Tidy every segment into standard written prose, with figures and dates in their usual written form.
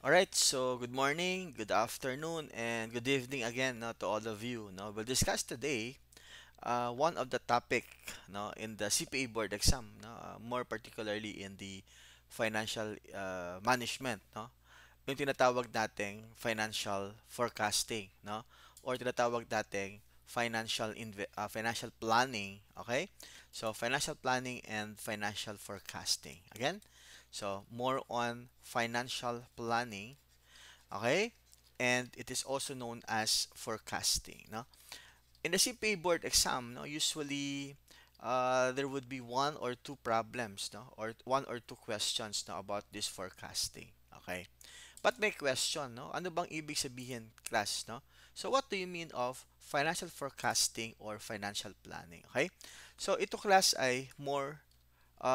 All right, so good morning, good afternoon, and good evening again, no, to all of you. No, we'll discuss today one of the topic, no, in the CPA board exam, no, more particularly in the financial management, no, yung tinatawag nating financial forecasting, no, or tinatawag nating financial planning, okay? So financial planning and financial forecasting. Again, so more on financial planning. Okay? And it is also known as forecasting, no? In the CPA board exam, no, usually there would be one or two problems, no, or one or two questions, no, about this forecasting. Okay? But may question, no? Ano bang ibig sabihin, class, no? So what do you mean of financial forecasting or financial planning? Okay? So ito class ay more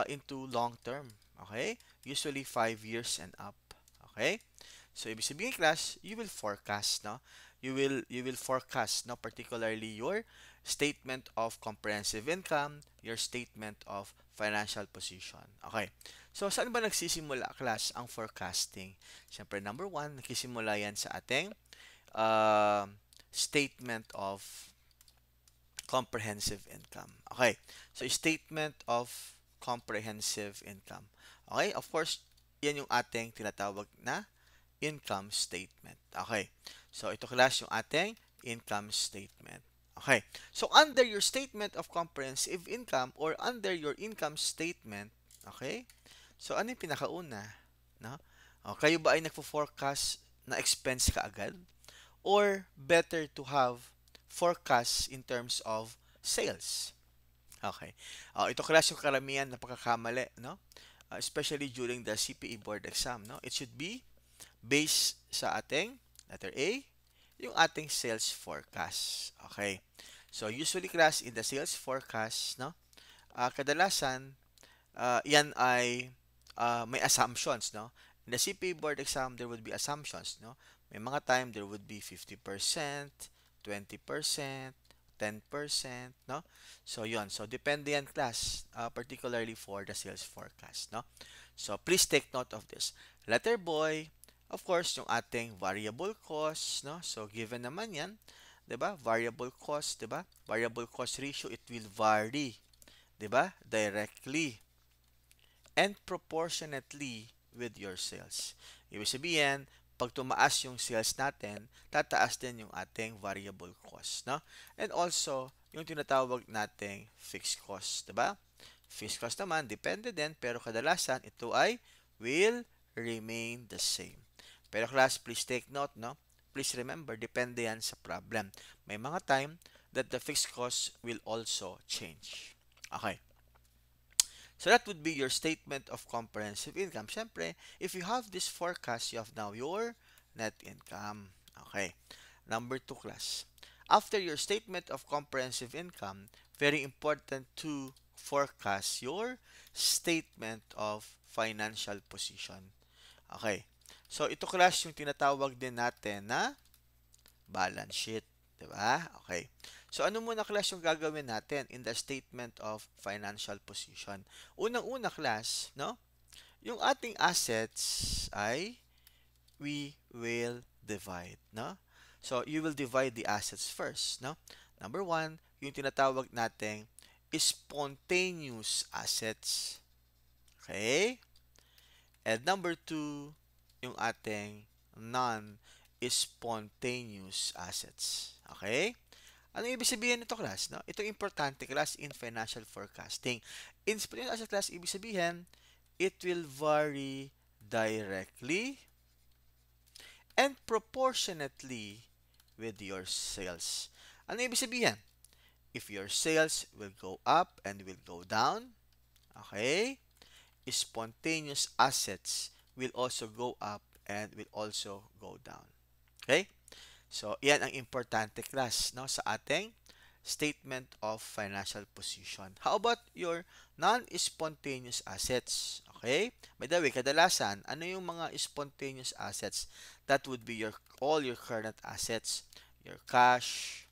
into long term. Okay? Usually 5 years and up. Okay? So ibig sabihin class, you will forecast, no? You will forecast, no, particularly your statement of comprehensive income, your statement of financial position. Okay. So saan ba nagsisimula class ang forecasting? Siyempre number one, nagsisimula yan sa ating uh, statement of comprehensive income. Okay. So statement of comprehensive income. Okay? Of course, yan yung ating tinatawag na income statement. Okay. So, ito class yung ating income statement. Okay. So, under your statement of comprehensive income or under your income statement, okay? So, ano yung pinakauna? No? O, kayo ba ay nagfo-forecast na expense ka agad? Or better to have forecast in terms of sales? Okay. Ito class yung karamihan na pagkakamali, no? Especially during the CPE board exam, no? It should be based sa ating letter A, yung ating sales forecast. Okay. So, usually class in the sales forecast, no? Kadalasan, yan ay may assumptions, no? In the CPA board exam, there would be assumptions, no? May mga time there would be 50%, 20%, 10%, no? So, yon. So, depende yan class, particularly for the sales forecast, no? So, please take note of this. Letter boy, of course, yung ating variable cost, no? So, given naman yan, 'di ba? Variable cost, 'di ba? Variable cost ratio, it will vary, 'di ba? Directly and proportionately with your sales. Ibig sabihin, pag tumaas yung sales natin, tataas din yung ating variable cost, no? And also, yung tinatawag nating fixed cost, 'di ba? Fixed cost naman, depende din, pero kadalasan ito ay will remain the same. Pero class, please take note, no? Please remember, depende yan sa problem. May mga time that the fixed cost will also change. Okay. So that would be your statement of comprehensive income. Siyempre, if you have this forecast, you have now your net income. Okay. Number two class. After your statement of comprehensive income, very important to forecast your statement of financial position. Okay. So, ito class yung tinatawag din natin na balance sheet. Diba? Okay. So, ano muna class yung gagawin natin in the statement of financial position? Unang-una class, no? Yung ating assets ay we will divide, no? So, you will divide the assets first, no? Number one, yung tinatawag nating spontaneous assets. Okay? And number two, yung ating non-spontaneous assets. Okay? Ano ibig sabihin nito, class? No? Ito importante, class, in financial forecasting. In spontaneous asset class, ibig sabihin, it will vary directly and proportionately with your sales. Ano ibig sabihin? If your sales will go up and will go down, okay, spontaneous assets will also go up and will also go down. Okay? So, yan ang importante class, no, sa ating statement of financial position. How about your non-spontaneous assets? Okay? By the way, kadalasan, ano yung mga spontaneous assets? That would be all your current assets, your cash,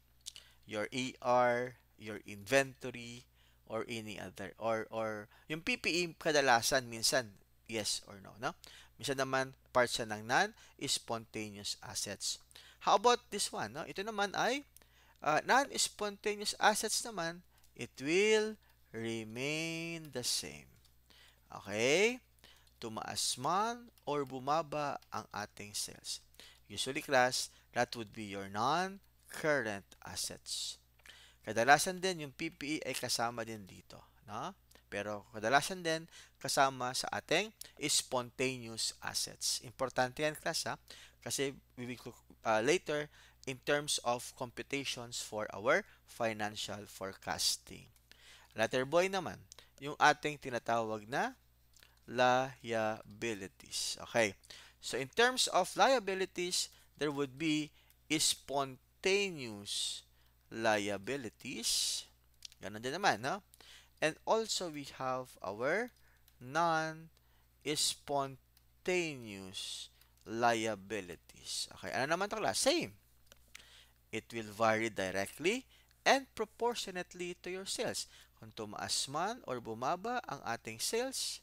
your AR, your inventory, or any other, or yung PPE kadalasan minsan yes or no, no? Minsan naman, part siya ng non-spontaneous assets. How about this one? No? Ito naman ay non-spontaneous assets naman, it will remain the same. Okay? Tumaas man or bumaba ang ating sales. Usually, class, that would be your non-current assets. Kadalasan din yung PPE ay kasama din dito, no? Pero kadalasan din kasama sa ating spontaneous assets. Importante yan, class, ha? Kasi we will later in terms of computations for our financial forecasting. Letter boy naman, yung ating tinatawag na liabilities. Okay. So in terms of liabilities, there would be spontaneous liabilities. Ganon din naman, no? And also we have our non-spontaneous liabilities. Okay, ano naman ito, class? Same. It will vary directly and proportionately to your sales. Kung tumaas man or bumaba ang ating sales,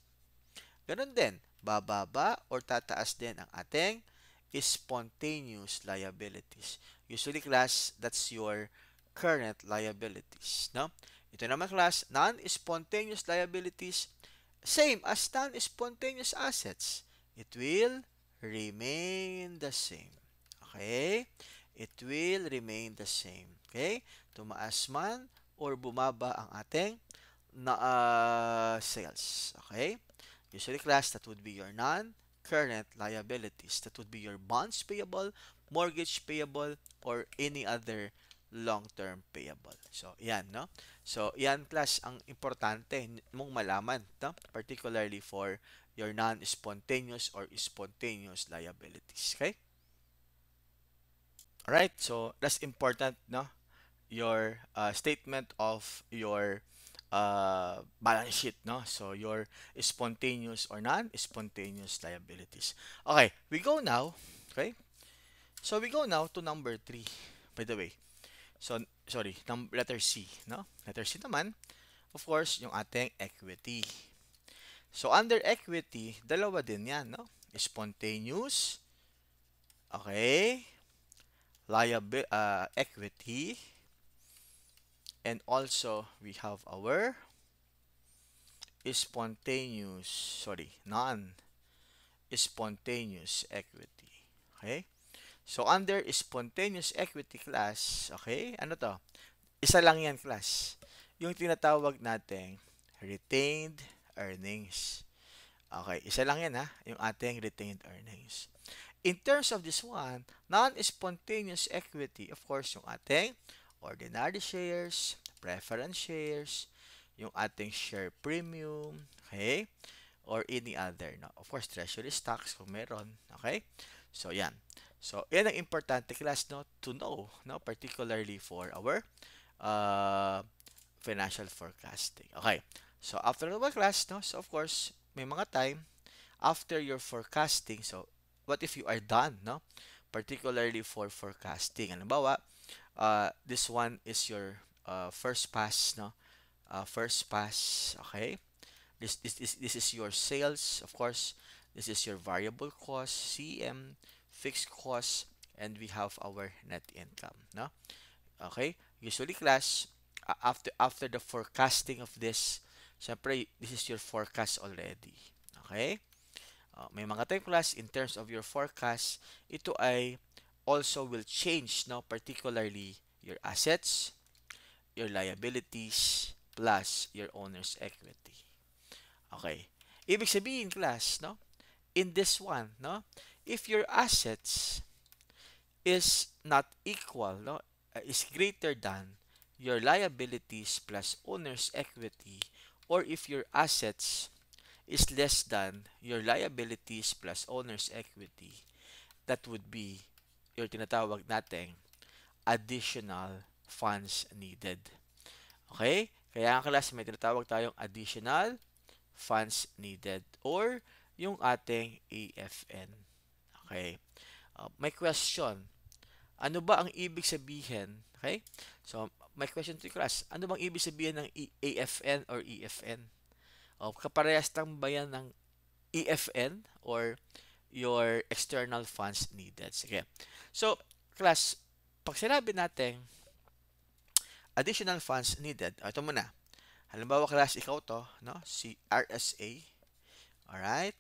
ganun din, bababa or tataas din ang ating spontaneous liabilities. Usually, class, that's your current liabilities. No? Ito naman, class, non-spontaneous liabilities, same as non-spontaneous assets. It will remain the same. Okay? It will remain the same. Okay? Tumaas man or bumaba ang ating sales. Okay? Usually, class, that would be your non-current liabilities. That would be your bonds payable, mortgage payable, or any other long-term payable. So, yan, no? So, yan, class, ang importante mong malaman, no? Particularly for your non-spontaneous or spontaneous liabilities. Okay? Alright, so that's important, no? Your statement of your balance sheet, no? So your spontaneous or non-spontaneous liabilities. Okay, we go now. Okay, so we go now to number 3. By the way, so sorry, letter C, no? Letter C naman, of course, yung ating equity. So under equity, dalawa din yan, no? Spontaneous, okay, equity, and also we have our non-spontaneous equity. Okay? So, under spontaneous equity class, okay, ano to? Isa lang yan, class. Yung tinatawag nating retained earnings. Okay, isa lang yan, ha? Yung ating retained earnings. In terms of this one, non-spontaneous equity, of course, yung ating ordinary shares, preference shares, yung ating share premium, okay? Or any other, no? Of course, treasury stocks kung meron, okay? So, yan. So, yan ang importante, class, no? To know, no? Particularly for our financial forecasting. Okay. So, after the class, no? So, of course, may mga time after your forecasting. So, what if you are done, no? Particularly for forecasting. Halimbawa, this one is your first pass, no? First pass, okay? This is your sales, of course. This is your variable cost, CM, fixed cost, and we have our net income, no? Okay? Usually, class, after the forecasting of this, syempre, this is your forecast already. Okay? May mga time, class, in terms of your forecast, ito ay also will change, no? Particularly your assets, your liabilities, plus your owner's equity. Okay. Ibig sabihin, class, no? In this one, no? If your assets is not equal, no? Is greater than your liabilities plus owner's equity, or if your assets is less than your liabilities plus owner's equity, that would be your tinatawag nating additional funds needed. Okay? Kaya ang class, may tinatawag tayong additional funds needed or yung ating AFN. Okay? May question. Ano ba ang ibig sabihin? Okay? So, my question to class. Ano bang ibig sabihin ng AFN or EFN? Kaparehas lang ba yan ng EFN or your external funds needed. Sige. So, class, pag sinabi natin additional funds needed, ito muna. Halimbawa, class, ikaw to, no? Si RSA. Alright?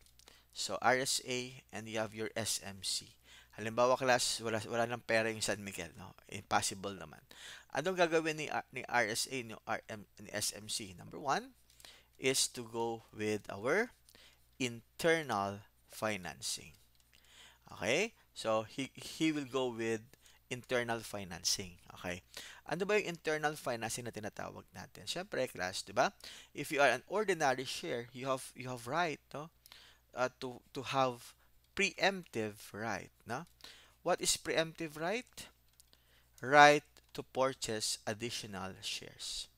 So, RSA and you have your SMC. Halimbawa, class, wala ng pera yung San Miguel, no? Impossible naman. Anong gagawin ni RSA, ni SMC? Number one is to go with our internal financing. Okay? So, he will go with internal financing. Okay? Ano ba yung internal financing na tinatawag natin? Siyempre, class, di ba? If you are an ordinary share, you have right, no? To have preemptive right, no? What is preemptive right? Right to purchase additional shares.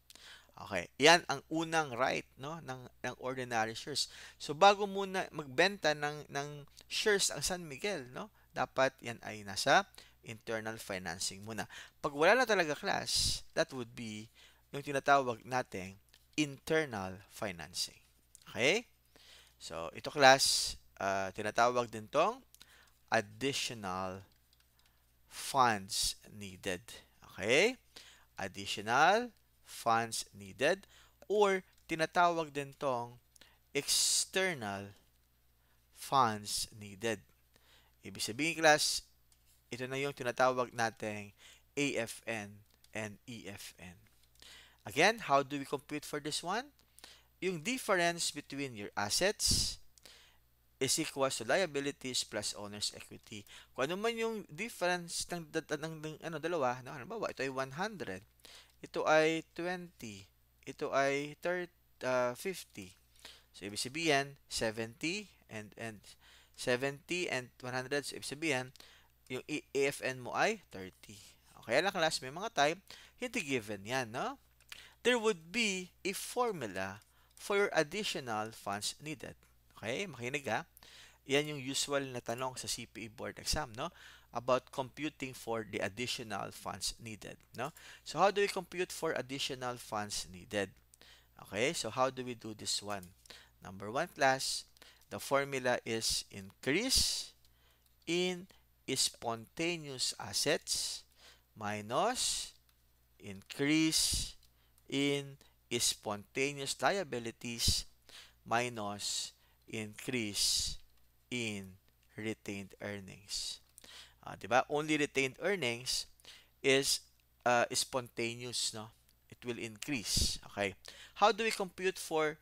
Okay, yan ang unang right, no, ng ordinary shares. So bago muna magbenta ng shares ang San Miguel, no, dapat yan ay nasa internal financing muna. Pag wala na talaga, class, that would be yung tinatawag nating internal financing. Okay? So ito, class, tinatawag din tong additional funds needed. Okay? Additional funds needed or tinatawag din tong external funds needed. Ibig sabihin, class, ito na yung tinatawag nating AFN and EFN. Again, how do we compute for this one? Yung difference between your assets is equals to liabilities plus owner's equity. Kung ano man yung difference ng dalawa, no, halimbawa, ito ay 100, ito ay 20, ito ay 30, 50. So, ibig sabihin, 70 and 70 and 100. So, ibig sabihin, yung AFN mo ay 30. Okay lang, class, may mga time, hindi given yan, no? There would be a formula for your additional funds needed. Okay, makinig ha. Yan yung usual na tanong sa CPA board exam, no? About computing for the additional funds needed, no? So how do we compute for additional funds needed? Okay, so how do we do this one? Number one, class, the formula is increase in spontaneous assets minus increase in spontaneous liabilities minus increase in retained earnings. Diba? Only retained earnings is spontaneous, no? It will increase. Okay. How do we compute for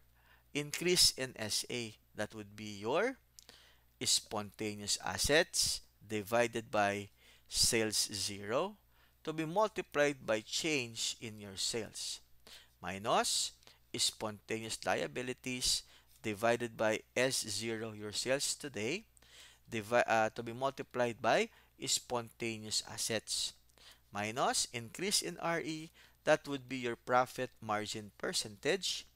increase in SA? That would be your spontaneous assets divided by sales zero to be multiplied by change in your sales minus spontaneous liabilities divided by S0, your sales today, to be multiplied by spontaneous assets minus increase in RE, that would be your profit margin percentage,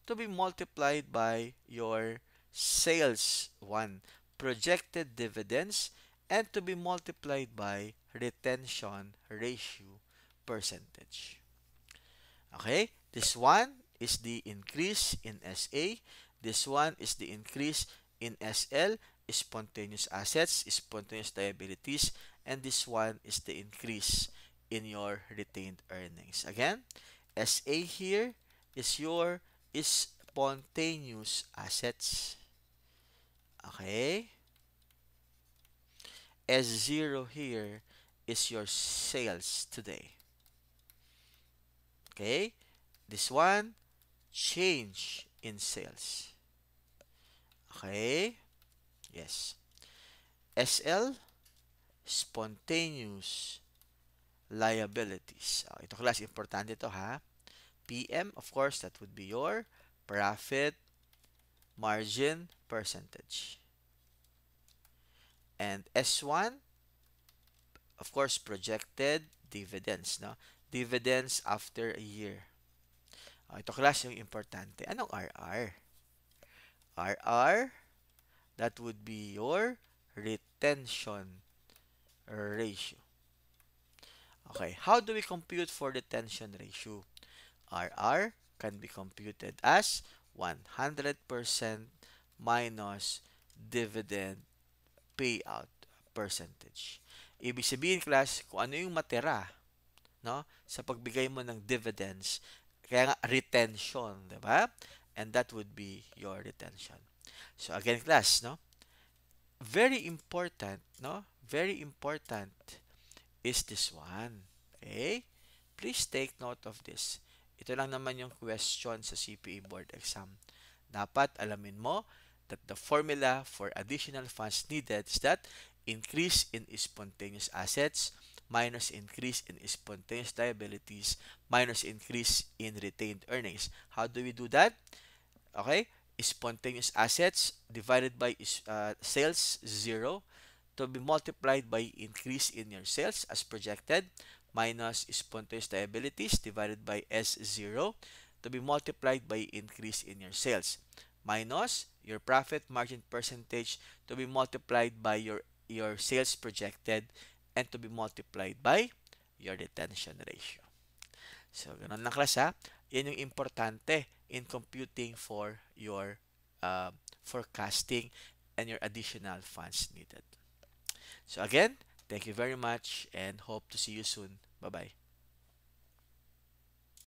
to be multiplied by your sales 1 projected dividends, and to be multiplied by retention ratio percentage. Okay, this one is the increase in SA. This one is the increase in SL, spontaneous assets, spontaneous liabilities, and this one is the increase in your retained earnings. Again, SA here is your spontaneous assets. Okay? S0 here is your sales today. Okay? This one, change in sales. Okay? Yes. SL, spontaneous liabilities. Ito, class, importante ito, ha? PM, of course, that would be your profit margin percentage. And S1, of course, projected dividends, no? Dividends after a year. Ito, class, yung importante. Anong RR? RR, that would be your retention ratio. Okay, how do we compute for retention ratio? RR can be computed as 100% minus dividend payout percentage. Ibig sabihin, class, kung ano yung matira, no, sa pagbigay mo ng dividends, kaya nga retention, 'di ba? And that would be your retention. So again, class, no? Very important, no? Very important is this one. Okay? Please take note of this. Ito lang naman yung question sa CPA board exam. Dapat alamin mo that the formula for additional funds needed is that increase in spontaneous assets minus increase in spontaneous liabilities minus increase in retained earnings. How do we do that? Okay? Spontaneous assets divided by sales, 0, to be multiplied by increase in your sales as projected minus spontaneous liabilities divided by S0 to be multiplied by increase in your sales minus your profit margin percentage to be multiplied by your sales projected and to be multiplied by your retention ratio. So, ganun lang class ha. Yan yung importante in computing for your forecasting and your additional funds needed. So again, thank you very much and hope to see you soon. Bye-bye.